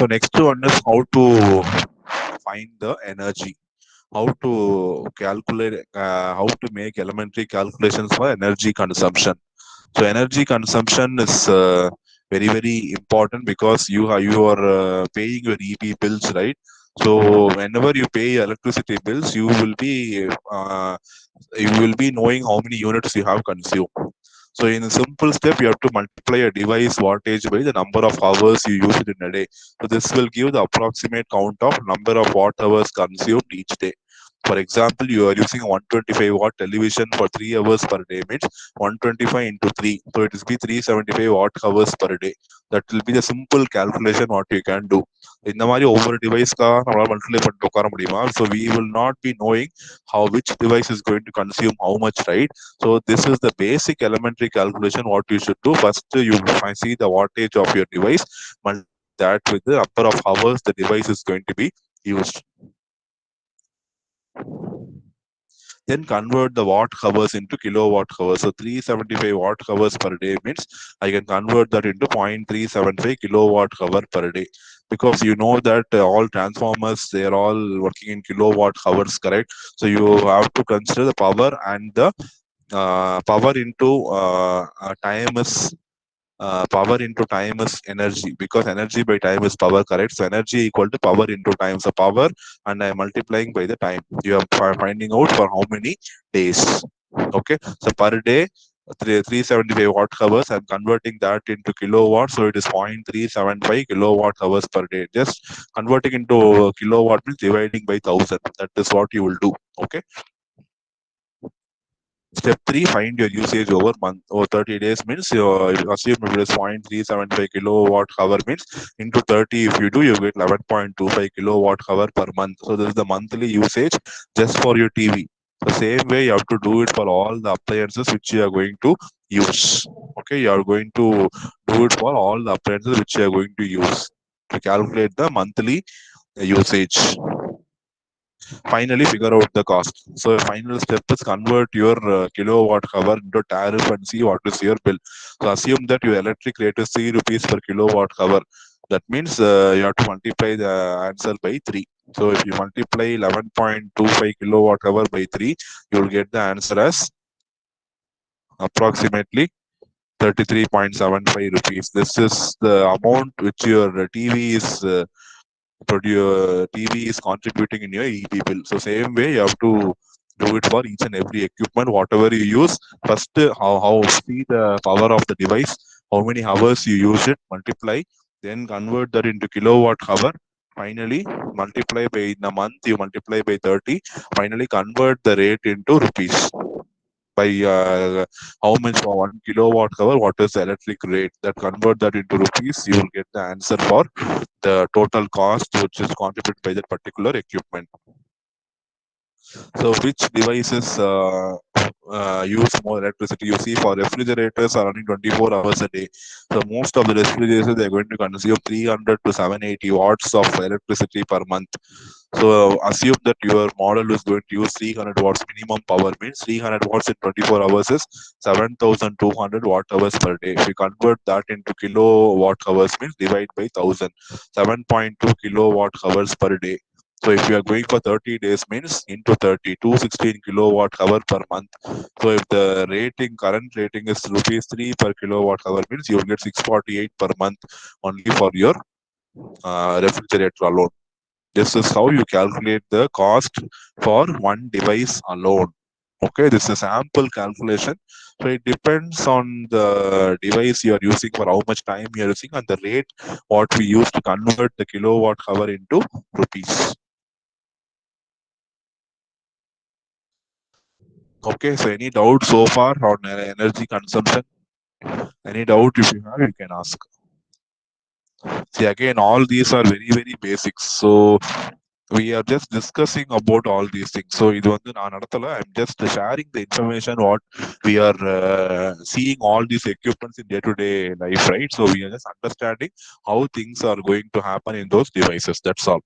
So next one is how to find the energy, how to calculate, how to make elementary calculations for energy consumption. So energy consumption is very important because you are paying your EB bills, right? So whenever you pay electricity bills, you will be knowing how many units you have consumed. So in a simple step, you have to multiply a device wattage by the number of hours you use it in a day. So this will give the approximate count of number of watt hours consumed each day. For example, you are using a 125 watt television for 3 hours per day, means 125 into 3. So it will be 375 watt hours per day. That will be the simple calculation what you can do. இந்த மாதிரி ஒவ்வொரு டிவைஸ்க்காக நம்மளால multiply பண்ணிட்டு உட்கார முடியுமா? So we will not be knowing how which device is going to consume how much, right? So this is the basic elementary calculation what you should do. First, you see the wattage of your device, multiply that with the number of hours the device is going to be used. Then convert the watt hours into kilowatt hours. So 375 watt hours per day means I can convert that into 0.375 kilowatt hour per day. Because you know that all transformers, they are all working in kilowatt hours, correct? So you have to consider the power, and the power into time is power into time is energy, because energy by time is power, correct? So energy equal to power into time. So power, and I'm multiplying by the time. You are finding out for how many days. Okay, so per day 375 watt hours, I'm converting that into kilowatt, so it is 0.375 kilowatt hours per day. Just converting into kilowatt means dividing by 1000. That is what you will do. Okay. Step 3, find your usage over month or 30 days means you assume if it is 0.375 kilowatt hour means into 30, if you do, you get 11.25 kilowatt hour per month. So this is the monthly usage just for your TV. The same way you have to do it for all the appliances which you are going to use. Okay, you are going to do it for all the appliances which you are going to use to calculate the monthly usage. Finally, figure out the cost. So final step is convert your kilowatt hour into tariff and see what is your bill. So assume that your electric rate is 3 rupees per kilowatt hour. That means you have to multiply the answer by 3. So if you multiply 11.25 kilowatt hour by 3, you will get the answer as approximately 33.75 rupees. This is the amount which your TV is TV is contributing in your EB bill. So same way you have to do it for each and every equipment, whatever you use. First, how see the power of the device, how many hours you use it, multiply, then convert that into kilowatt hour. Finally, multiply by in a month, you multiply by 30. Finally, convert the rate into rupees. By how much for 1 kilowatt hour, what is the electric rate, that convert that into rupees, you will get the answer for the total cost which is contributed by that particular equipment. So which devices use more electricity? You see, for refrigerators are running 24 hours a day. So most of the refrigerators, they're going to consume 300 to 780 watts of electricity per month. So assume that your model is going to use 300 watts minimum power, means 300 watts in 24 hours is 7,200 watt hours per day. If you convert that into kilowatt hours means divide by 1000, 7.2 kilowatt hours per day. So if you are going for 30 days means into 30, 216 kilowatt hour per month. So if the current rating is rupees 3 per kilowatt hour means you will get 648 per month only for your refrigerator alone. This is how you calculate the cost for one device alone. Okay, this is sample calculation. So it depends on the device you are using, for how much time you are using, and the rate what we use to convert the kilowatt hour into rupees. Okay, so any doubt so far on energy consumption? Any doubt if you have, you can ask. See, again, all these are very basics. So we are just discussing about all these things. So இது வந்து நான் நடத்தல. I'm just sharing the information what we are seeing all these equipments in day-to-day life, right? So we are just understanding how things are going to happen in those devices. That's all.